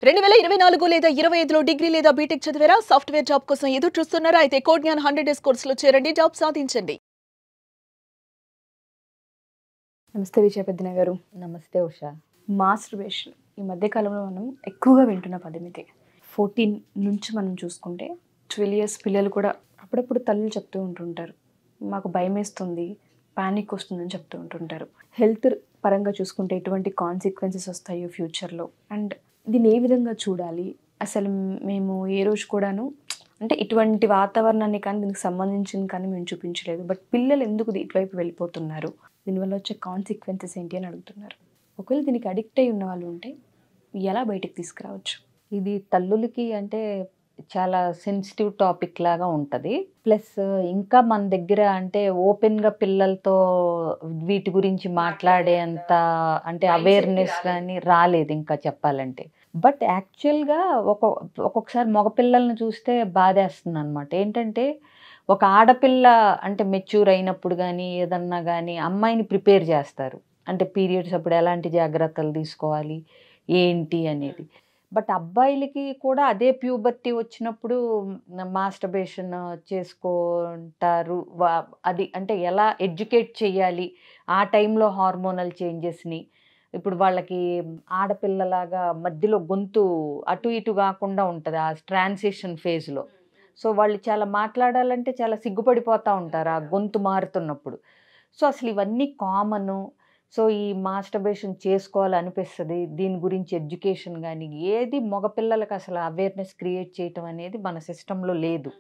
2024 లేదా 25లో డిగ్రీ లేదా బీటెక్ చదివారా? సాఫ్ట్‌వేర్ జాబ్ కోసం ఎదురు చూస్తున్నారా? అయితే కోడ్ జ్ఞాన్ 100 డేస్ కోర్సులో చేరండి. జాబ్ సాధించండి. నమస్తే విజయపెద్దన గారు. నమస్తే ఉషా. మాస్టర్బేషన్ ఈ మధ్య కాలంలో మనం ఎక్కువగా వింటున్న పదం ఇది. 14 నుంచి మనం చూసుకుంటే 12 ఇయర్స్ పిల్లలు కూడా అప్పుడప్పుడు తల్లులు చెప్తూ ఉంటుంటారు, మాకు భయం వేస్తుంది, పానిక్ వస్తుందని చెప్తూ ఉంటుంటారు. హెల్త్ పరంగా చూసుకుంటే ఎటువంటి కాన్సిక్వెన్సెస్ వస్తాయో ఫ్యూచర్లో, అండ్ దీన్ని ఏ విధంగా చూడాలి, అసలు మేము ఏ రోజు కూడాను అంటే ఇటువంటి వాతావరణాన్ని కానీ దీనికి సంబంధించింది కానీ మేము చూపించలేదు, బట్ పిల్లలు ఎందుకు ఇటువైపు వెళ్ళిపోతున్నారు, దీనివల్ల వచ్చే కాన్సిక్వెన్సెస్ ఏంటి అని అడుగుతున్నారు. ఒకవేళ దీనికి అడిక్ట్ అయి ఉన్న వాళ్ళు ఉంటే ఎలా బయటికి తీసుకురావచ్చు? ఇది తల్లులకి అంటే చాలా సెన్సిటివ్ టాపిక్ లాగా ఉంటుంది. ప్లస్ ఇంకా మన దగ్గర అంటే ఓపెన్గా పిల్లలతో వీటి గురించి మాట్లాడేంత అంటే అవేర్నెస్ కానీ రాలేదు ఇంకా చెప్పాలంటే. బట్ యాక్చువల్గా ఒక్కొక్కసారి మగపిల్లల్ని చూస్తే బాధేస్తుంది అనమాట. ఏంటంటే ఒక ఆడపిల్ల అంటే మెచ్యూర్ అయినప్పుడు కానీ ఏదన్నా కానీ అమ్మాయిని ప్రిపేర్ చేస్తారు, అంటే పీరియడ్స్ అప్పుడు ఎలాంటి జాగ్రత్తలు తీసుకోవాలి ఏంటి అనేది. బట్ అబ్బాయిలకి కూడా అదే ప్యూబర్టీ వచ్చినప్పుడు మాస్టర్బేషన్ చేసుకుంటారు. అది అంటే ఎలా ఎడ్యుకేట్ చేయాలి ఆ టైంలో హార్మోనల్ చేంజెస్ని. ఇప్పుడు వాళ్ళకి ఆడపిల్లలాగా మధ్యలో గొంతు అటు ఇటు కాకుండా ఉంటుంది ఆ ట్రాన్సిషన్ ఫేజ్లో. సో వాళ్ళు చాలా మాట్లాడాలంటే చాలా సిగ్గుపడిపోతూ ఉంటారు ఆ గొంతు మారుతున్నప్పుడు. సో అసలు ఇవన్నీ కామను. సో ఈ మాస్టర్బేషన్ చేసుకోవాలనిపిస్తుంది, దీని గురించి ఎడ్యుకేషన్ కానీ ఏది మగపిల్లలకు అసలు అవేర్నెస్ క్రియేట్ చేయటం అనేది మన సిస్టంలో లేదు,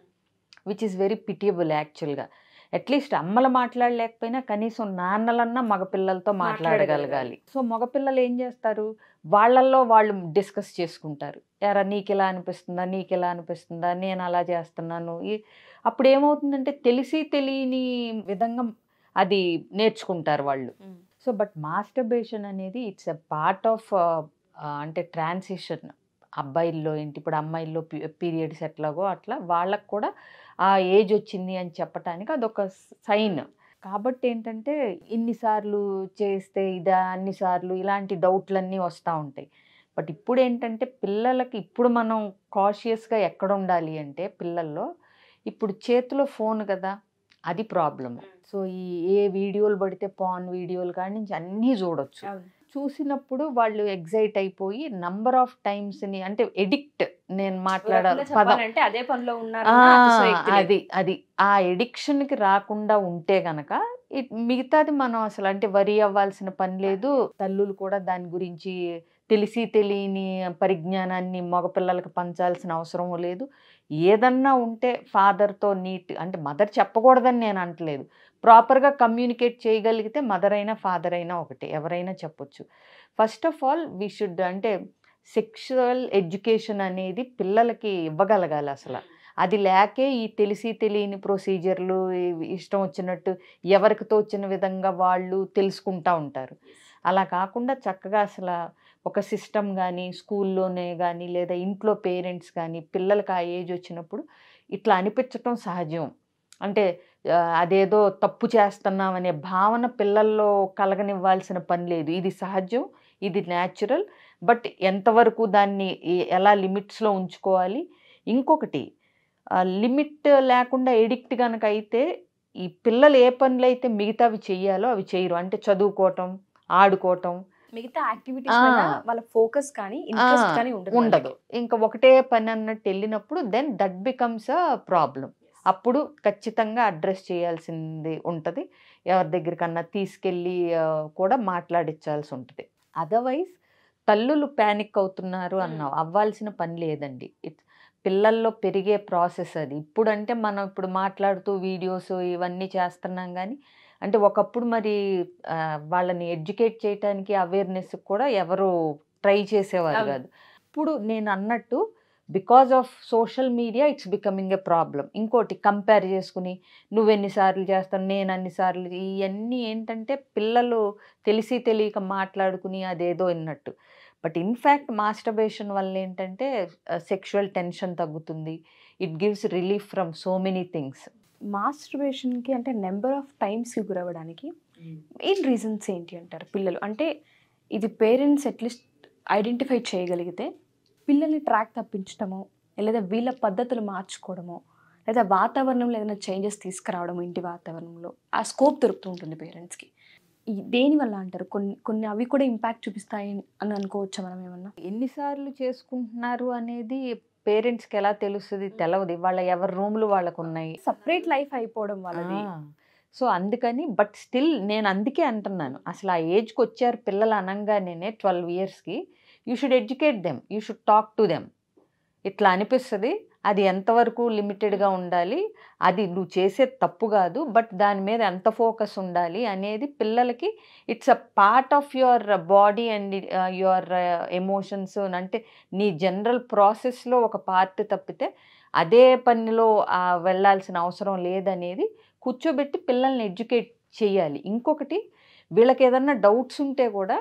విచ్ ఈస్ వెరీ పిటియబుల్ యాక్చువల్గా. అట్లీస్ట్ అమ్మలు మాట్లాడలేకపోయినా కనీసం నాన్నలన్నా మగపిల్లలతో మాట్లాడగలగాలి. సో మగపిల్లలు ఏం చేస్తారు, వాళ్ళల్లో వాళ్ళు డిస్కస్ చేసుకుంటారు, ఎరా నీకు ఎలా అనిపిస్తుందా, నీకు ఎలా అనిపిస్తుందా, నేను అలా చేస్తున్నాను. అప్పుడు ఏమవుతుందంటే తెలిసి తెలియని విధంగా అది నేర్చుకుంటారు వాళ్ళు. సో బట్ మాస్టర్బేషన్ అనేది ఇట్స్ ఎ పార్ట్ ఆఫ్ అంటే ట్రాన్సిషన్. అబ్బాయిల్లో ఏంటి, ఇప్పుడు అమ్మాయిల్లో పీరియడ్స్ ఎట్లాగో అట్లా వాళ్ళకు కూడా ఆ ఏజ్ వచ్చింది అని చెప్పటానికి అదొక సైన్. కాబట్టి ఏంటంటే ఇన్నిసార్లు చేస్తే ఇదా, అన్నిసార్లు ఇలాంటి డౌట్లన్నీ వస్తూ ఉంటాయి. బట్ ఇప్పుడు ఏంటంటే పిల్లలకి ఇప్పుడు మనం కాషియస్గా ఎక్కడ ఉండాలి అంటే పిల్లల్లో ఇప్పుడు చేతిలో ఫోన్ కదా, అది ప్రాబ్లము. సో ఏ వీడియోలు పడితే పాన్ వీడియోలు కాడి నుంచి అన్నీ చూడొచ్చు. చూసినప్పుడు వాళ్ళు ఎగ్జైట్ అయిపోయి నంబర్ ఆఫ్ టైమ్స్ని అంటే ఎడిక్ట్, నేను మాట్లాడాలంటే అదే పనిలో ఉన్నారు. అది ఆ ఎడిక్షన్కి రాకుండా ఉంటే గనక మిగతాది మనం అసలు అంటే వరి అవ్వాల్సిన పని లేదు. తల్లులు కూడా దాని గురించి తెలిసి తెలియని పరిజ్ఞానాన్ని మగపిల్లలకు పంచాల్సిన అవసరం లేదు. ఏదన్నా ఉంటే ఫాదర్తో నీట్ అంటే మదర్ చెప్పకూడదని నేను అంటలేదు, ప్రాపర్గా కమ్యూనికేట్ చేయగలిగితే మదర్ అయినా ఫాదర్ అయినా ఒకటే, ఎవరైనా చెప్పొచ్చు. First of all we should అంటే సెక్షువల్ ఎడ్యుకేషన్ అనేది పిల్లలకి ఇవ్వగలగాలి అసలు. అది లేకే ఈ తెలిసి తెలియని ప్రొసీజర్లు ఇష్టం వచ్చినట్టు ఎవరికి తోచిన విధంగా వాళ్ళు తెలుసుకుంటూ ఉంటారు. అలా కాకుండా చక్కగా అసలు ఒక సిస్టమ్ కానీ స్కూల్లోనే కానీ లేదా ఇంట్లో పేరెంట్స్ కానీ పిల్లలకి ఆ ఏజ్ వచ్చినప్పుడు ఇట్లా అనిపించటం సహజం. అంటే అదేదో తప్పు చేస్తున్నామనే భావన పిల్లల్లో కలగనివ్వాల్సిన పని లేదు. ఇది సహజం, ఇది న్యాచురల్. బట్ ఎంతవరకు దాన్ని ఎలా లిమిట్స్లో ఉంచుకోవాలి. ఇంకొకటి లిమిట్ లేకుండా ఎడిక్ట్ కనుక అయితే ఈ పిల్లలు ఏ పనులు అయితే మిగతావి చెయ్యాలో అవి చేయరు. అంటే చదువుకోవటం, ఆడుకోవటం, మిగతా యాక్టివిటీస్ మీద వాళ్ళ ఫోకస్ కానీ ఇంట్రెస్ట్ కానీ ఉండదు. ఇంకా ఒకటే పని అన్నట్టు వెళ్ళినప్పుడు then that becomes a problem. అప్పుడు ఖచ్చితంగా అడ్రస్ చేయాల్సింది ఉంటుంది, ఎవరి దగ్గరికన్నా తీసుకెళ్ళి కూడా మాట్లాడించాల్సి ఉంటుంది. అదర్వైజ్ తల్లులు ప్యానిక్ అవుతున్నారు అన్నావు, అవ్వాల్సిన పని లేదండి. పిల్లల్లో పెరిగే ప్రాసెస్ అది. ఇప్పుడంటే మనం ఇప్పుడు మాట్లాడుతూ వీడియోస్ ఇవన్నీ చేస్తున్నాం కానీ అంటే ఒకప్పుడు మరి వాళ్ళని ఎడ్యుకేట్ చేయడానికి అవేర్నెస్ కూడా ఎవరు ట్రై చేసేవారు కాదు. ఇప్పుడు నేను అన్నట్టు because of social media it's becoming a problem. ఇంకోటి కంపేర్ చేసుకుని నువ్వెన్నిసార్లు చేస్తాను, నేను అన్నిసార్లు, ఇవన్నీ ఏంటంటే పిల్లలు తెలిసి తెలియక మాట్లాడుకుని అదేదో విన్నట్టు. బట్ ఇన్ఫ్యాక్ట్ మాస్టర్బేషన్ వల్ల ఏంటంటే సెక్షువల్ టెన్షన్ తగ్గుతుంది, it gives relief from so many things. మాస్టర్బేషన్కి అంటే నెంబర్ ఆఫ్ టైమ్స్కి గురవ్వడానికి మెయిన్ రీజన్స్ ఏంటి అంటారు పిల్లలు? అంటే ఇది పేరెంట్స్ అట్లీస్ట్ ఐడెంటిఫై చేయగలిగితే పిల్లల్ని ట్రాక్ తప్పించడమో లేదా వీళ్ళ పద్ధతులు మార్చుకోవడమో లేదా వాతావరణంలో ఏదైనా చేంజెస్ తీసుకురావడము ఇంటి వాతావరణంలో ఆ స్కోప్ దొరుకుతూ ఉంటుంది పేరెంట్స్కి. దేనివల్ల అంటారు? కొన్ని అవి కూడా ఇంపాక్ట్ చూపిస్తాయి అని అనుకోవచ్చా మనం ఏమన్నా? ఎన్నిసార్లు చేసుకుంటున్నారు అనేది పేరెంట్స్కి ఎలా తెలుస్తుంది? తెలవదు. వాళ్ళ ఎవరి రూమ్లు వాళ్ళకు ఉన్నాయి. సపరేట్ లైఫ్ అయిపోవడం వాళ్ళది. సో అందుకని బట్ స్టిల్ నేను అందుకే అంటున్నాను, అసలు ఆ ఏజ్కి వచ్చారు పిల్లలు అనగానే 12 yearsకి you should educate them, you should talk to them. ఇట్లా అనిపిస్తుంది. అది ఎంతవరకు లిమిటెడ్గా ఉండాలి, అది నువ్వు చేసే తప్పు కాదు, బట్ దాని మీద ఎంత ఫోకస్ ఉండాలి అనేది పిల్లలకి it's a part of your body and your emotions. అంటే నీ జనరల్ ప్రాసెస్లో ఒక పార్ట్ తప్పితే అదే పనిలో వెళ్ళాల్సిన అవసరం లేదనేది కూర్చోబెట్టి పిల్లల్ని ఎడ్యుకేట్ చేయాలి. ఇంకొకటి, వీళ్ళకి ఏదన్నా డౌట్స్ ఉంటే కూడా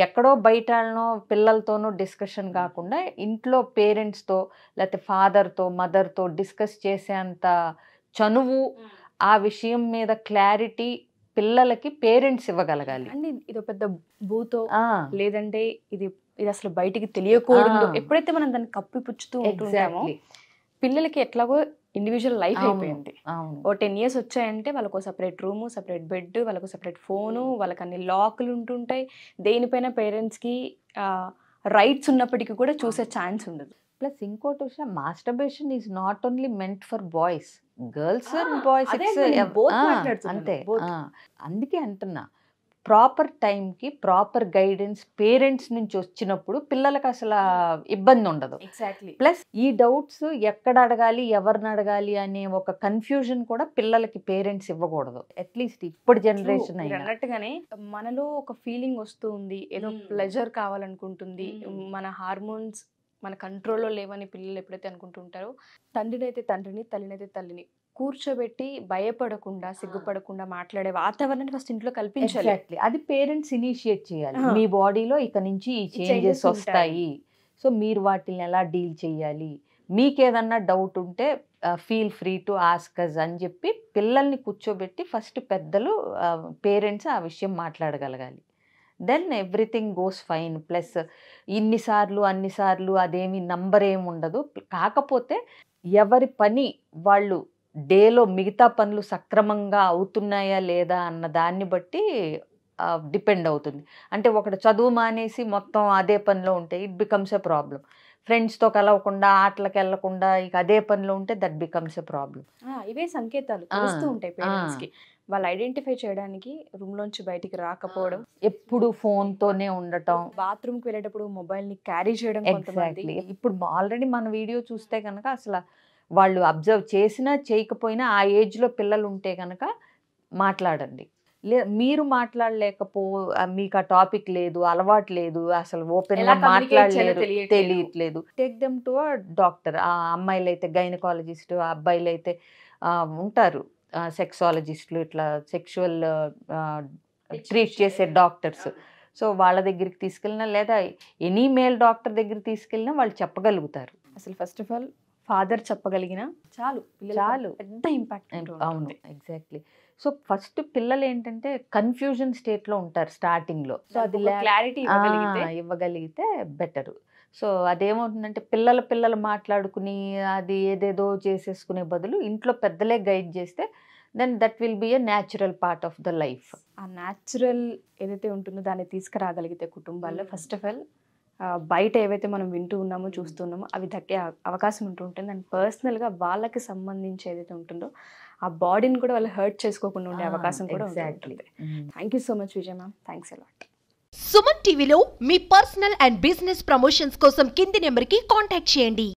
ఎక్కడో బయటనో పిల్లలతోనో డిస్కషన్ కాకుండా ఇంట్లో పేరెంట్స్తో లేకపోతే ఫాదర్తో మదర్తో డిస్కస్ చేసేంత చనువు, ఆ విషయం మీద క్లారిటీ పిల్లలకి పేరెంట్స్ ఇవ్వగలగాలి. అండి ఇది పెద్ద భూతో లేదంటే ఇది అసలు బయటికి తెలియకూడదు. ఎప్పుడైతే మనం దాన్ని కప్పిపుచ్చుతూ ఉంటామో పిల్లలకి ఎట్లాగో ఇండివిజువల్ లైఫ్ అయిపోయింది. ఓ 10 years వచ్చాయంటే వాళ్ళకు సపరేట్ రూము, సపరేట్ బెడ్, వాళ్ళకు సపరేట్ ఫోను, వాళ్ళకి అన్ని లాక్లు ఉంటుంటాయి. దేనిపైన పేరెంట్స్కి రైట్స్ ఉన్నప్పటికీ కూడా చూసే ఛాన్స్ ఉండదు. ప్లస్ ఇంకోటి విషయం, masturbation is not only meant for boys, girls and boys. అంతే. అందుకే అంటున్నా, ప్రాపర్ టైంకి ప్రాపర్ గైడెన్స్ పేరెంట్స్ నుంచి వచ్చినప్పుడు పిల్లలకు అసలు ఇబ్బంది ఉండదు. ఎగ్జాక్ట్లీ. ప్లస్ ఈ డౌట్స్ ఎక్కడ అడగాలి, ఎవరిని అడగాలి అనే ఒక కన్ఫ్యూజన్ కూడా పిల్లలకి పేరెంట్స్ ఇవ్వకూడదు. అట్లీస్ట్ ఇప్పుడు జనరేషన్ అన్నట్టుగానే మనలో ఒక ఫీలింగ్ వస్తూ ఉంది, ఏదో ప్లెజర్ కావాలనుకుంటుంది, మన హార్మోన్స్ మన కంట్రోల్లో లేవని పిల్లలు ఎప్పుడైతే అనుకుంటుంటారో, తండ్రినైతే తండ్రిని, తల్లినైతే తల్లిని కూర్చోబెట్టి భయపడకుండా సిగ్గుపడకుండా మాట్లాడే వాతావరణాన్ని ఫస్ట్ ఇంట్లో కల్పించాలి. అది పేరెంట్స్ ఇనిషియేట్ చేయాలి. మీ బాడీలో ఇక నుంచి ఈ చేంజెస్ వస్తాయి, సో మీరు వాటిని ఎలా డీల్ చేయాలి, మీకేదన్నా డౌట్ ఉంటే feel free to ask us అని చెప్పి పిల్లల్ని కూర్చోబెట్టి ఫస్ట్ పెద్దలు పేరెంట్స్ ఆ విషయం మాట్లాడగలగాలి. Then everything goes fine. Plus అన్నిసార్లు అదేమి నంబర్ ఏమి ఉండదు. కాకపోతే ఎవరి పని వాళ్ళు డేలో మిగతా పనులు సక్రమంగా అవుతున్నాయా లేదా అన్న దాన్ని బట్టి డిపెండ్ అవుతుంది. అంటే ఒకటి చదువు మానేసి మొత్తం అదే పనిలో ఉంటే ఇట్ బికమ్స్ ఎ ప్రాబ్లం. ఫ్రెండ్స్తో కలవకుండా, ఆటలకు వెళ్లకుండా ఇక అదే పనిలో ఉంటే దట్ బికమ్స్ ఎ ప్రాబ్లం. ఇవే సంకేతాలు తెలుస్తూ ఉంటాయి పేరెంట్స్కి. వాళ్ళు ఐడెంటిఫై చేయడానికి రూమ్ లోంచి బయటికి రాకపోవడం, ఎప్పుడు ఫోన్తోనే ఉండటం, బాత్రూమ్కి వెళ్ళేటప్పుడు మొబైల్ని క్యారీ చేయడం. ఎగ్జాక్ట్లీ. ఇప్పుడు ఆల్రెడీ మన వీడియో చూస్తే కనుక అసలు వాళ్ళు అబ్జర్వ్ చేసినా చేయకపోయినా ఆ ఏజ్లో పిల్లలు ఉంటే కనుక మాట్లాడండి. మీరు మాట్లాడలేకపో, మీకు ఆ టాపిక్ లేదు, అలవాటు లేదు, అసలు ఓపెన్గా మాట్లాడలేరు, తెలియట్లేదు, take them to a doctor. ఆ అమ్మాయిలు అయితే గైనకాలజిస్ట్, ఆ అబ్బాయిలు అయితే ఉంటారు సెక్సాలజిస్టులు, ఇట్లా సెక్షువల్ ట్రీట్ చేసే డాక్టర్స్. సో వాళ్ళ దగ్గరికి తీసుకెళ్ళినా లేదా ఎనీ మేల్ డాక్టర్ దగ్గరికి తీసుకెళ్ళినా వాళ్ళు చెప్పగలుగుతారు. అసలు ఫస్ట్ ఆఫ్ ఆల్ ఫాదర్ చెప్పగలిగిన చాలు పెద్ద ఇంపాక్ట్. అవును, ఎగ్జాక్ట్లీ. సో ఫస్ట్ పిల్లలు ఏంటంటే కన్ఫ్యూజన్ స్టేట్లో ఉంటారు స్టార్టింగ్లో. సో అది క్లారిటీ ఇవ్వగలిగితే బెటరు. సో అదేమవుతుందంటే పిల్లలు మాట్లాడుకుని అది ఏదేదో చేసేసుకునే బదులు ఇంట్లో పెద్దలే గైడ్ చేస్తే then that will be a natural part of the life. ఆ న్యాచురల్ ఏదైతే ఉంటుందో దాన్ని తీసుకురాగలిగితే కుటుంబాల్లో ఫస్ట్ ఆఫ్ ఆల్ బయట ఏవైతే మనం వింటూ ఉన్నామో చూస్తున్నామో అవి దక్కే అవకాశం ఉంటూ ఉంటుంది. అండ్ పర్సనల్గా వాళ్ళకి సంబంధించి ఏదైతే ఉంటుందో ఆ బాడీని కూడా వాళ్ళు హర్ట్ చేసుకోకుండా ఉండే అవకాశం కూడా ఉంటుంది. Thank you so much Vijaya ma'am. Thanks a lot. Suman టీవీలో మీ పర్సనల్ అండ్ బిజినెస్ ప్రమోషన్స్ కోసం కింది నెంబర్కి కాంటాక్ట్ చేయండి.